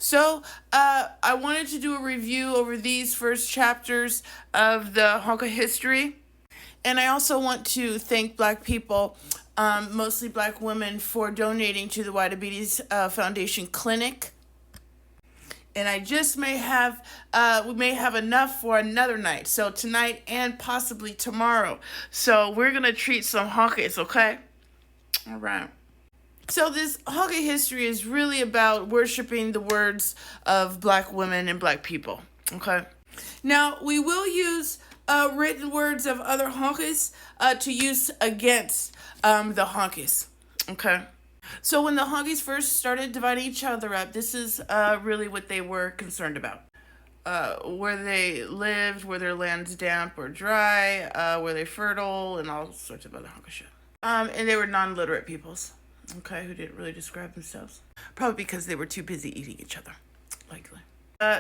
So, I wanted to do a review over these first chapters of the Honka history. And I also want to thank Black people, mostly Black women, for donating to the White Diabetes Foundation Clinic. And I just we may have enough for another night. So tonight and possibly tomorrow. So we're going to treat some honkies, okay? All right. So this honky history is really about worshiping the words of Black women and Black people, okay? Now, we will use written words of other honkies to use against the honkies, okay? So when the honkies first started dividing each other up, this is really what they were concerned about. Where they lived, were their lands damp or dry, were they fertile, and all sorts of other honky shit. And they were non-literate peoples, okay, who didn't really describe themselves. Probably because they were too busy eating each other, likely.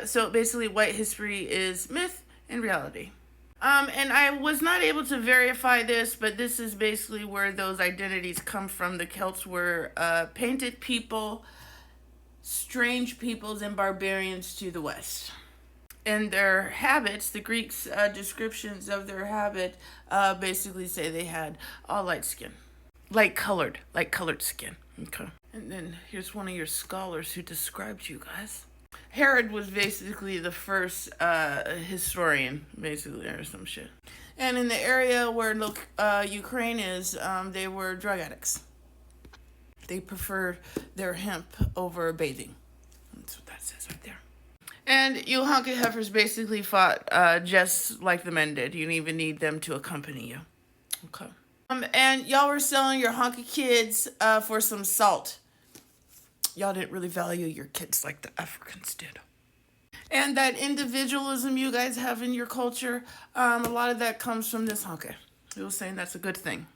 So basically, white history is myth and reality. And I was not able to verify this, but this is basically where those identities come from. The Celts were painted people, strange peoples, and barbarians to the west. And their habits, the Greeks' descriptions of their habit basically say they had all light skin. Light colored skin. Okay. And then here's one of your scholars who described you guys. Herod was basically the first historian, basically, or some shit. And in the area where Ukraine is, they were drug addicts. They preferred their hemp over bathing. That's what that says right there. And you honky heifers basically fought just like the men did. You didn't even need them to accompany you. Okay. And y'all were selling your honky kids for some salt. Y'all didn't really value your kids like the Africans did. And that individualism you guys have in your culture, a lot of that comes from this honky. He was saying that's a good thing.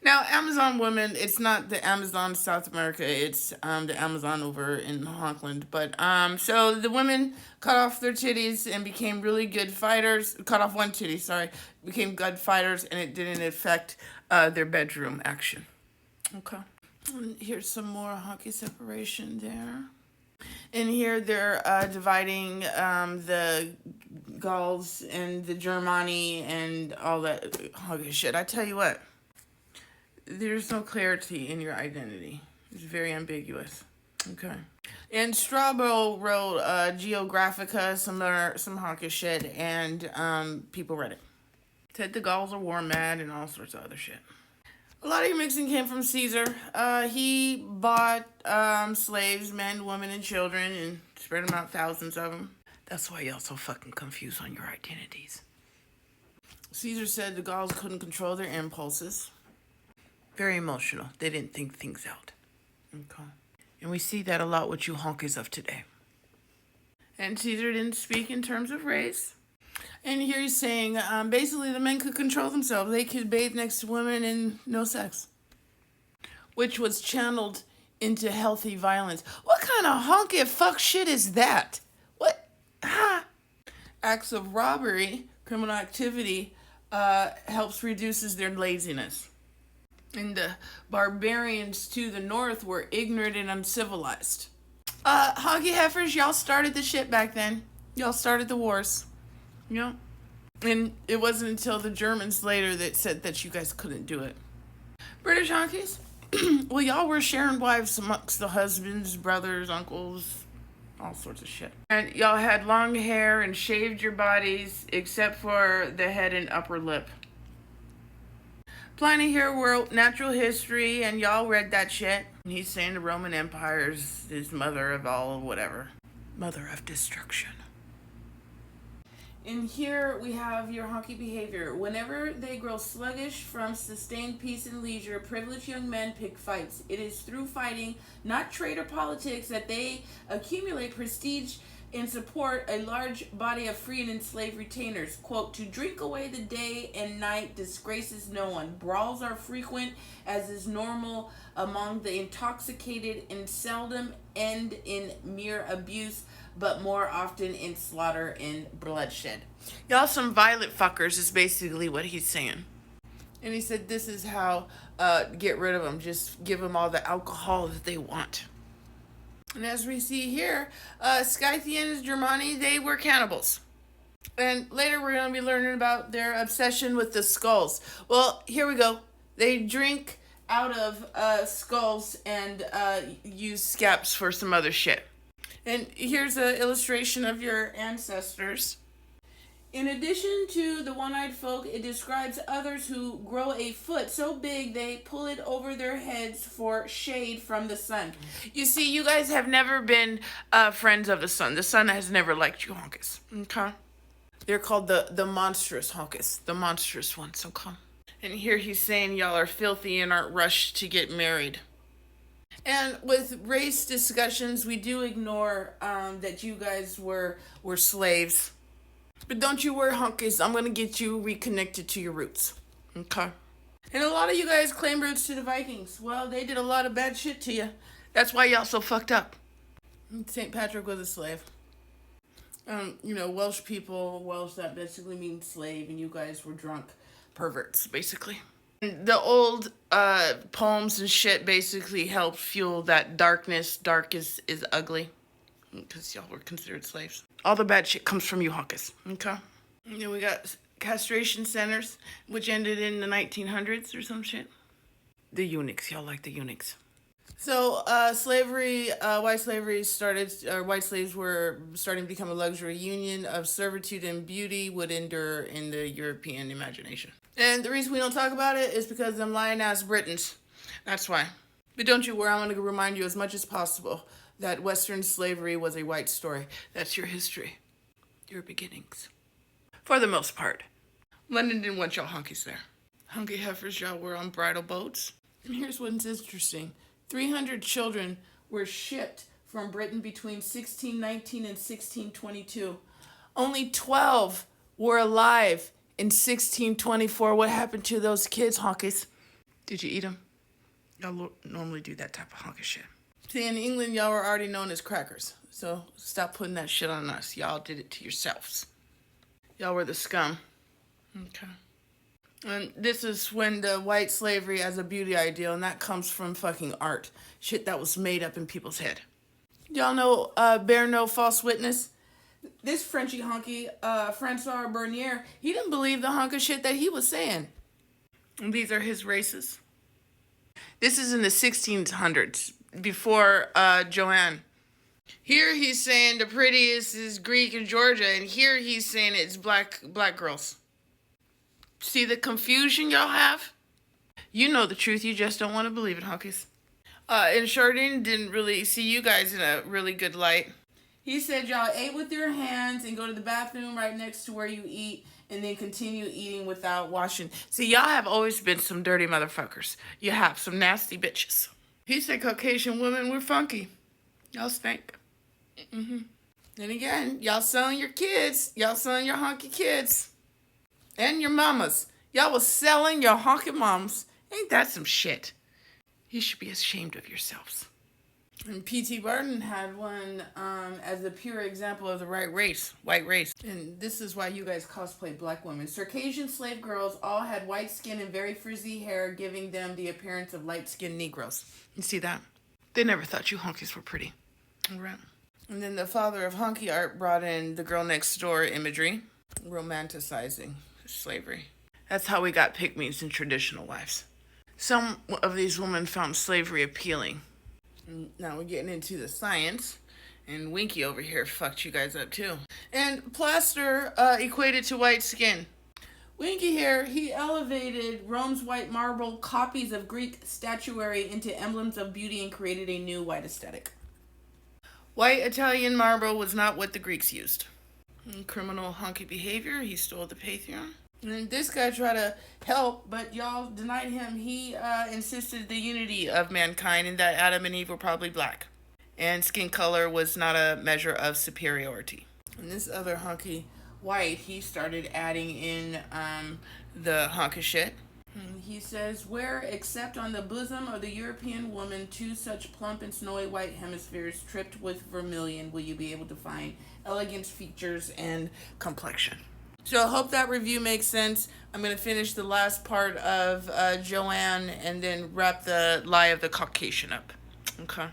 Now, Amazon women, it's not the Amazon South America, it's the Amazon over in Honkland. But so the women cut off their titties and became really good fighters. Cut off one titty, sorry. Became good fighters, and it didn't affect their bedroom action. Okay. And here's some more honky separation there. And here they're dividing the Gauls and the Germani and all that honky shit. I tell you what, there's no clarity in your identity. It's very ambiguous. Okay. And Strabo wrote Geographica, some honky shit, and people read it. Said the Gauls are war mad and all sorts of other shit. A lot of your mixing came from Caesar. He bought slaves, men, women, and children, and spread them out, thousands of them. That's why y'all so fucking confused on your identities. Caesar said the Gauls couldn't control their impulses. Very emotional. They didn't think things out. Okay. And we see that a lot with you honkies of today. And Caesar didn't speak in terms of race. And here he's saying, basically the men could control themselves. They could bathe next to women and no sex. Which was channeled into healthy violence. What kind of honky fuck shit is that? What? Acts of robbery, criminal activity, reduces their laziness. And the barbarians to the north were ignorant and uncivilized. Honky heifers, y'all started the shit back then. Y'all started the wars. Yeah. And it wasn't until the Germans later that said that you guys couldn't do it. British honkies? Well, y'all were sharing wives amongst the husbands, brothers, uncles, all sorts of shit. And y'all had long hair and shaved your bodies except for the head and upper lip. Pliny here wrote natural history, and y'all read that shit. And he's saying the Roman Empire is his mother of all whatever. Mother of destruction. And here we have your honky behavior. Whenever they grow sluggish from sustained peace and leisure, privileged young men pick fights. It is through fighting, not trade or politics, that they accumulate prestige and support a large body of free and enslaved retainers. Quote, to drink away the day and night disgraces no one. Brawls are frequent, as is normal among the intoxicated, and seldom end in mere abuse, but more often in slaughter and bloodshed. Y'all some violent fuckers is basically what he's saying. And he said this is how get rid of them. Just give them all the alcohol that they want. And as we see here, Scythians, Germani, they were cannibals. And later we're going to be learning about their obsession with the skulls. Well, here we go. They drink out of skulls and use scaps for some other shit. And here's an illustration of your ancestors. In addition to the one-eyed folk, it describes others who grow a foot so big they pull it over their heads for shade from the sun. You see, you guys have never been friends of the sun. The sun has never liked you honkus. Okay? They're called the monstrous honkus. The monstrous ones, okay? And here he's saying y'all are filthy and aren't rushed to get married. And with race discussions, we do ignore that you guys were slaves. But don't you worry, honkies. I'm going to get you reconnected to your roots. Okay? And a lot of you guys claim roots to the Vikings. Well, they did a lot of bad shit to you. That's why y'all so fucked up. St. Patrick was a slave. Welsh people, Welsh, that basically means slave, and you guys were drunk perverts, basically. And the old poems and shit basically helped fuel that darkness. Dark is ugly. Because y'all were considered slaves. All the bad shit comes from you honkus. Okay? And then we got castration centers, which ended in the 1900s or some shit. The eunuchs. Y'all like the eunuchs. So, slavery, white slavery started, or white slaves were starting to become a luxury union of servitude and beauty would endure in the European imagination. And the reason we don't talk about it is because them lying-ass Britons. That's why. But don't you worry, I'm going to remind you as much as possible that Western slavery was a white story. That's your history. Your beginnings. For the most part. London didn't want y'all honkies there. Hunky heifers, y'all were on bridal boats. And here's what's interesting. 300 children were shipped from Britain between 1619 and 1622. Only 12 were alive in 1624. What happened to those kids, honkies? Did you eat them? Y'all normally do that type of honky shit. See, in England, y'all were already known as crackers. So stop putting that shit on us. Y'all did it to yourselves. Y'all were the scum. Okay. And this is when the white slavery as a beauty ideal, and that comes from fucking art. Shit that was made up in people's head. Y'all know Bear No False Witness? This Frenchy honky, Francois Bernier, he didn't believe the honka shit that he was saying. And these are his races. This is in the 1600s. Before Joanne. Here he's saying the prettiest is Greek in Georgia, and here he's saying it's black girls. See the confusion y'all have? You know the truth, you just don't want to believe it, honkies. And Chardin didn't really see you guys in a really good light. He said y'all ate with your hands and go to the bathroom right next to where you eat, and then continue eating without washing. See, y'all have always been some dirty motherfuckers. You have some nasty bitches. He said Caucasian women were funky. Y'all stink. Then again, y'all selling your kids. Y'all selling your honky kids. And your mamas. Y'all was selling your honky moms. Ain't that some shit? You should be ashamed of yourselves. And P.T. Barnum had one as a pure example of the right race, white race. And this is why you guys cosplay black women. Circassian slave girls all had white skin and very frizzy hair, giving them the appearance of light-skinned Negroes. You see that? They never thought you honkies were pretty. All right. And then the father of honky art brought in the girl next door imagery, romanticizing slavery. That's how we got pygmies and traditional wives. Some of these women found slavery appealing. Now we're getting into the science, and Winky over here fucked you guys up too. And plaster equated to white skin. Winky here, he elevated Rome's white marble copies of Greek statuary into emblems of beauty and created a new white aesthetic. White Italian marble was not what the Greeks used. And criminal honky behavior, he stole the Pantheon. And this guy tried to help, but y'all denied him. He insisted the unity of mankind and that Adam and Eve were probably black. And skin color was not a measure of superiority. And this other honky white, he started adding in the honky shit. And he says, where except on the bosom of the European woman, two such plump and snowy white hemispheres tripped with vermilion will you be able to find elegant features and complexion. So I hope that review makes sense. I'm going to finish the last part of Joanne and then wrap the lie of the Caucasian up. Okay.